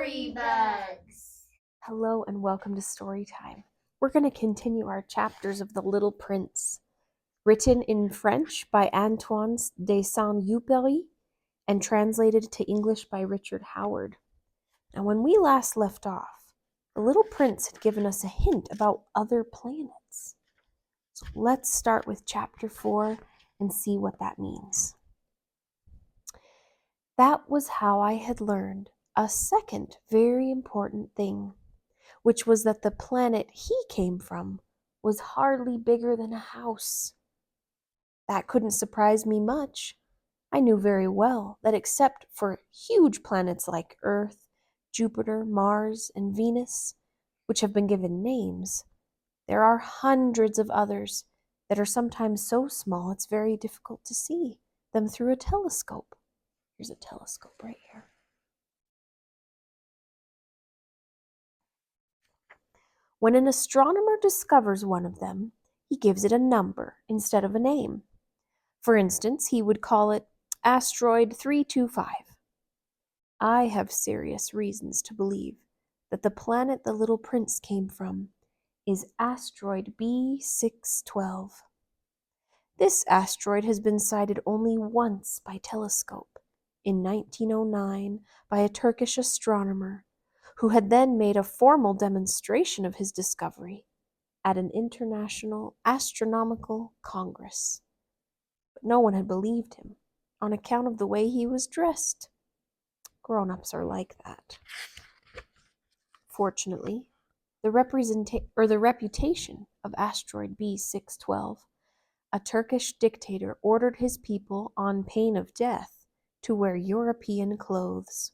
Storybugs. Hello and welcome to Storytime. We're going to continue our chapters of The Little Prince, written in French by Antoine de Saint-Exupéry and translated to English by Richard Howard. Now, when we last left off, the Little Prince had given us a hint about other planets. So let's start with chapter 4 and see what that means. That was how I had learned a second very important thing, which was that the planet he came from was hardly bigger than a house. That couldn't surprise me much. I knew very well that except for huge planets like Earth, Jupiter, Mars, and Venus, which have been given names, there are hundreds of others that are sometimes so small it's very difficult to see them through a telescope. Here's a telescope right here. When an astronomer discovers one of them, he gives it a number instead of a name. For instance, he would call it Asteroid 325. I have serious reasons to believe that the planet the Little Prince came from is Asteroid B612. This asteroid has been sighted only once by telescope, in 1909 by a Turkish astronomer, who had then made a formal demonstration of his discovery at an international astronomical congress. But no one had believed him on account of the way he was dressed. Grown-ups are like that. Fortunately, the reputation of asteroid B612, a Turkish dictator ordered his people on pain of death to wear European clothes.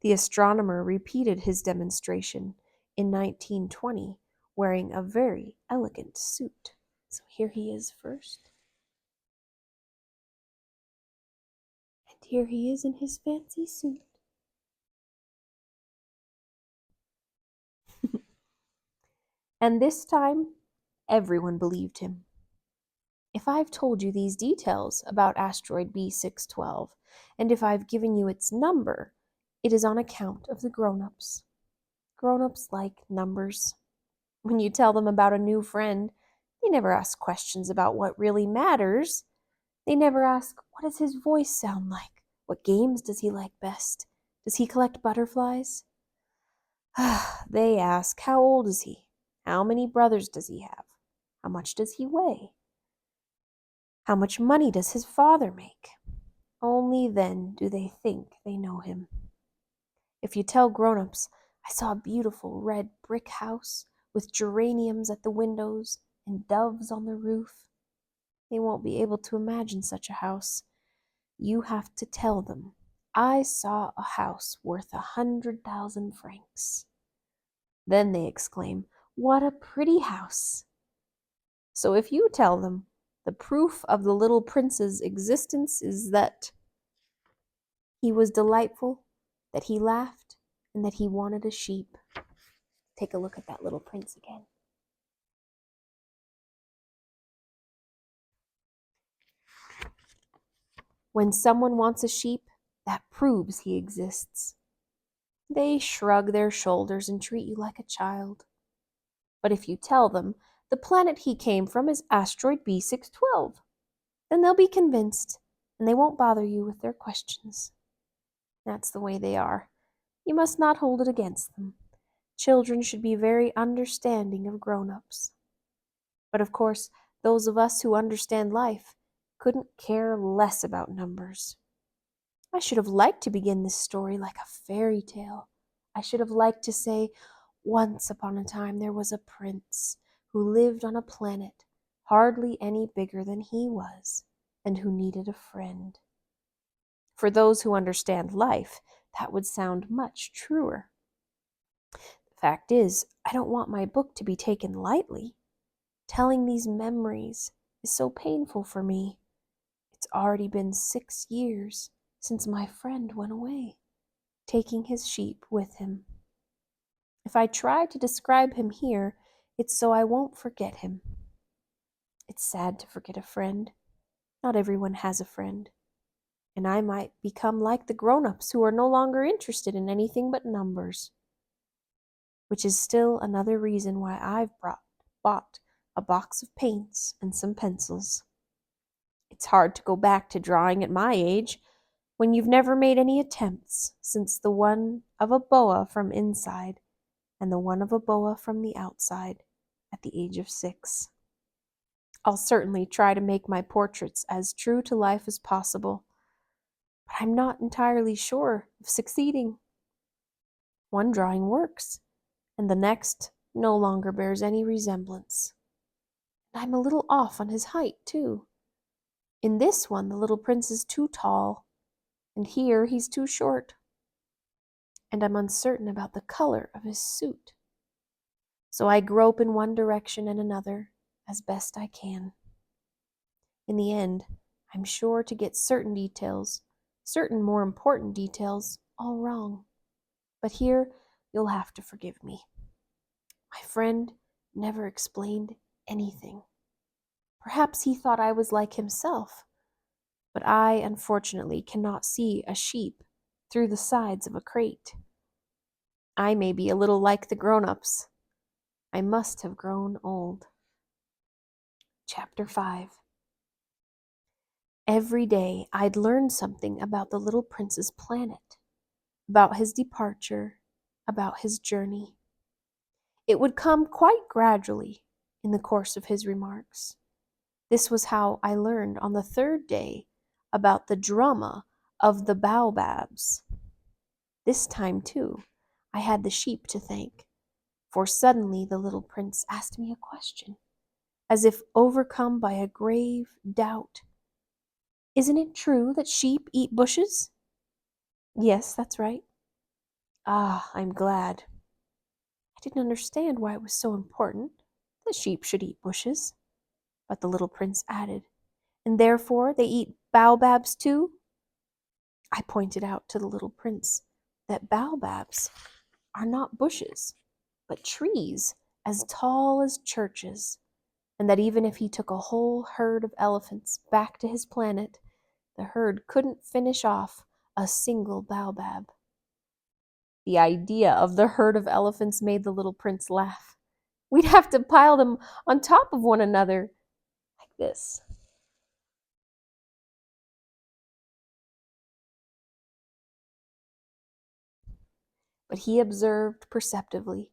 The astronomer repeated his demonstration in 1920, wearing a very elegant suit. So here he is first. And here he is in his fancy suit. And this time, everyone believed him. If I've told you these details about asteroid B612, and if I've given you its number, it is on account of the grown-ups. Grown-ups like numbers. When you tell them about a new friend, they never ask questions about what really matters. They never ask, what does his voice sound like? What games does he like best? Does he collect butterflies? They ask, how old is he? How many brothers does he have? How much does he weigh? How much money does his father make? Only then do they think they know him. If you tell grown-ups, I saw a beautiful red brick house with geraniums at the windows and doves on the roof, they won't be able to imagine such a house. You have to tell them, I saw a house worth 100,000 francs. Then they exclaim, what a pretty house! So if you tell them, the proof of the little prince's existence is that he was delightful, that he laughed, and that he wanted a sheep. Take a look at that little prince again. When someone wants a sheep, that proves he exists. They shrug their shoulders and treat you like a child. But if you tell them the planet he came from is asteroid B612, then they'll be convinced, and they won't bother you with their questions. That's the way they are. You must not hold it against them. Children should be very understanding of grown-ups. But of course, those of us who understand life couldn't care less about numbers. I should have liked to begin this story like a fairy tale. I should have liked to say, once upon a time there was a prince who lived on a planet hardly any bigger than he was, and who needed a friend. For those who understand life, that would sound much truer. The fact is, I don't want my book to be taken lightly. Telling these memories is so painful for me. It's already been 6 years since my friend went away, taking his sheep with him. If I try to describe him here, it's so I won't forget him. It's sad to forget a friend. Not everyone has a friend. and I might become like the grown-ups who are no longer interested in anything but numbers. Which is still another reason why I've bought a box of paints and some pencils. It's hard to go back to drawing at my age when you've never made any attempts since the one of a boa from inside and the one of a boa from the outside at the age of 6. I'll certainly try to make my portraits as true to life as possible, but I'm not entirely sure of succeeding. One drawing works, and the next no longer bears any resemblance. And I'm a little off on his height, too. In this one, the little prince is too tall, and here he's too short. And I'm uncertain about the color of his suit. So I grope in one direction and another as best I can. In the end, I'm sure to get certain details, certain more important details, all wrong. But here, you'll have to forgive me. My friend never explained anything. Perhaps he thought I was like himself, but I unfortunately cannot see a sheep through the sides of a crate. I may be a little like the grown-ups. I must have grown old. Chapter 5. Every day I'd learn something about the little prince's planet, about his departure, about his journey. It would come quite gradually in the course of his remarks. This was how I learned on the 3rd day about the drama of the baobabs. This time, too, I had the sheep to thank, for suddenly the little prince asked me a question, as if overcome by a grave doubt. "Isn't it true that sheep eat bushes?" "Yes, that's right." "Ah, I'm glad." I didn't understand why it was so important that sheep should eat bushes. But the little prince added, "And therefore they eat baobabs too?" I pointed out to the little prince that baobabs are not bushes, but trees as tall as churches, and that even if he took a whole herd of elephants back to his planet, the herd couldn't finish off a single baobab. The idea of the herd of elephants made the little prince laugh. We'd have to pile them on top of one another, like this. But he observed perceptively,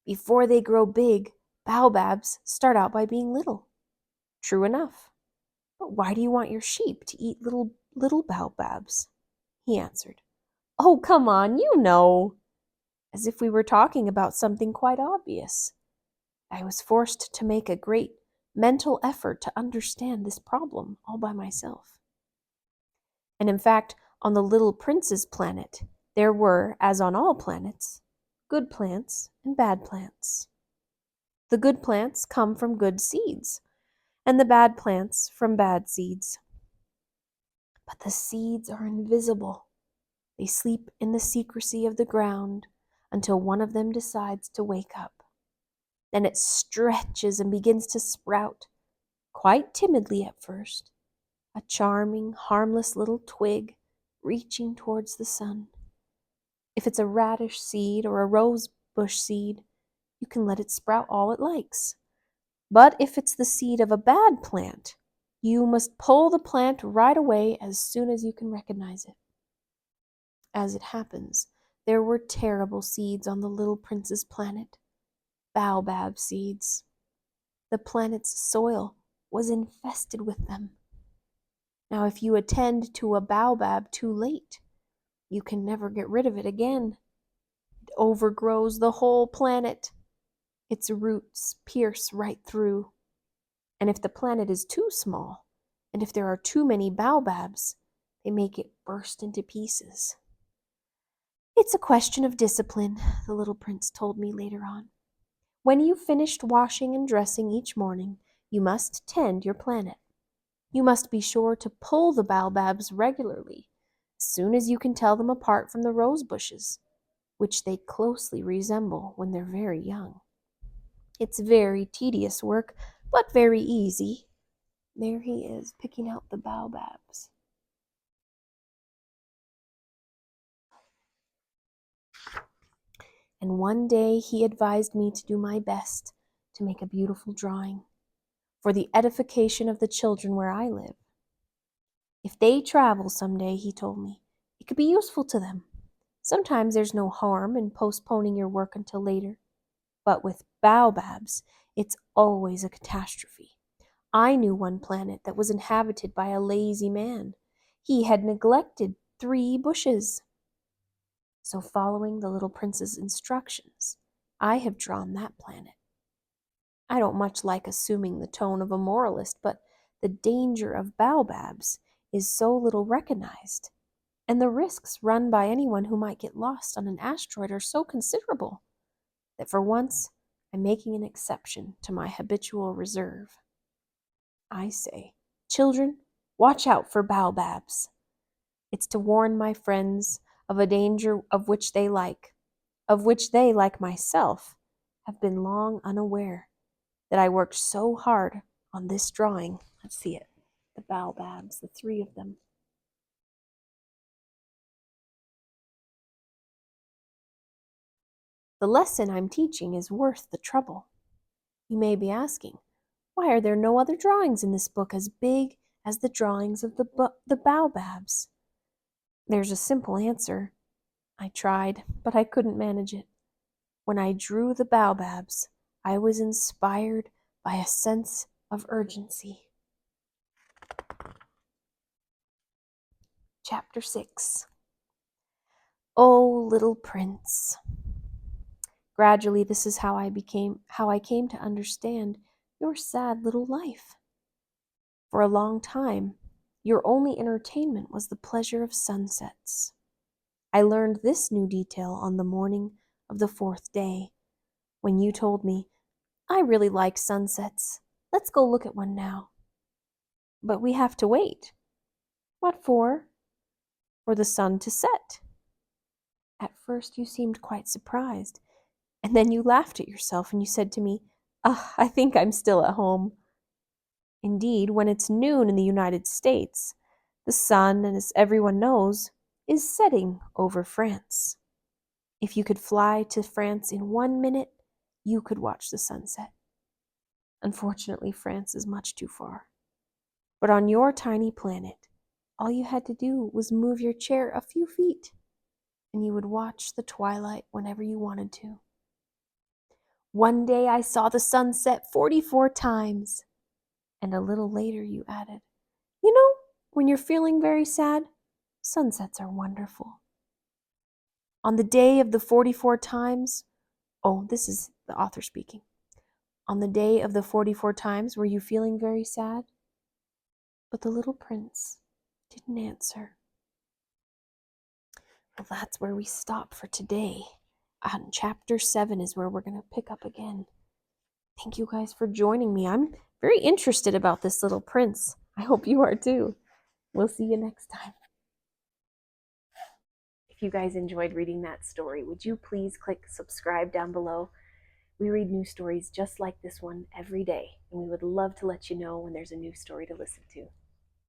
before they grow big, baobabs start out by being little. True enough. But why do you want your sheep to eat little baobabs? He answered. Oh, come on, you know. As if we were talking about something quite obvious. I was forced to make a great mental effort to understand this problem all by myself. And in fact, on the little prince's planet, there were, as on all planets, good plants and bad plants. The good plants come from good seeds, and the bad plants from bad seeds. But the seeds are invisible. They sleep in the secrecy of the ground until one of them decides to wake up. Then it stretches and begins to sprout, quite timidly at first, a charming, harmless little twig reaching towards the sun. If it's a radish seed or a rose bush seed, you can let it sprout all it likes. But if it's the seed of a bad plant, you must pull the plant right away as soon as you can recognize it. As it happens, there were terrible seeds on the little prince's planet, baobab seeds. The planet's soil was infested with them. Now, if you attend to a baobab too late, you can never get rid of it again. It overgrows the whole planet. Its roots pierce right through. And if the planet is too small, and if there are too many baobabs, they make it burst into pieces. It's a question of discipline, the little prince told me later on. When you've finished washing and dressing each morning, you must tend your planet. You must be sure to pull the baobabs regularly, as soon as you can tell them apart from the rose bushes, which they closely resemble when they're very young. It's very tedious work, but very easy. There he is, picking out the baobabs. and one day he advised me to do my best to make a beautiful drawing for the edification of the children where I live. If they travel someday, he told me, it could be useful to them. Sometimes there's no harm in postponing your work until later, but with baobabs, it's always a catastrophe. I knew one planet that was inhabited by a lazy man. He had neglected 3 bushes. So following the little prince's instructions, I have drawn that planet. I don't much like assuming the tone of a moralist, but the danger of baobabs is so little recognized, and the risks run by anyone who might get lost on an asteroid are so considerable, that for once I'm making an exception to my habitual reserve. I say, children, watch out for baobabs. It's to warn my friends of a danger of which they, like myself, have been long unaware, that I worked so hard on this drawing. Let's see it. The baobabs, the 3 of them. The lesson I'm teaching is worth the trouble. You may be asking, why are there no other drawings in this book as big as the drawings of the baobabs? There's a simple answer. I tried, but I couldn't manage it. When I drew the baobabs, I was inspired by a sense of urgency. Chapter 6. Oh, little prince. Gradually, this is how I came to understand your sad little life. For a long time, your only entertainment was the pleasure of sunsets. I learned this new detail on the morning of the 4th day, when you told me, I really like sunsets. Let's go look at one now. But we have to wait. What for? For the sun to set. At first you seemed quite surprised, and then you laughed at yourself and you said to me, I think I'm still at home. Indeed, when it's noon in the United States, the sun, as everyone knows, is setting over France. If you could fly to France in 1 minute, you could watch the sunset. Unfortunately, France is much too far. But on your tiny planet, all you had to do was move your chair a few feet, and you would watch the twilight whenever you wanted to. One day I saw the sun set 44 times. And a little later you added, you know, when you're feeling very sad, sunsets are wonderful. On the day of the 44 times, this is the author speaking. On the day of the 44 times, were you feeling very sad? But the little prince didn't answer. Well, that's where we stop for today. Chapter 7 is where we're going to pick up again. Thank you guys for joining me. I'm very interested about this little prince. I hope you are too. We'll see you next time. If you guys enjoyed reading that story, would you please click subscribe down below? We read new stories just like this one every day, and we would love to let you know when there's a new story to listen to.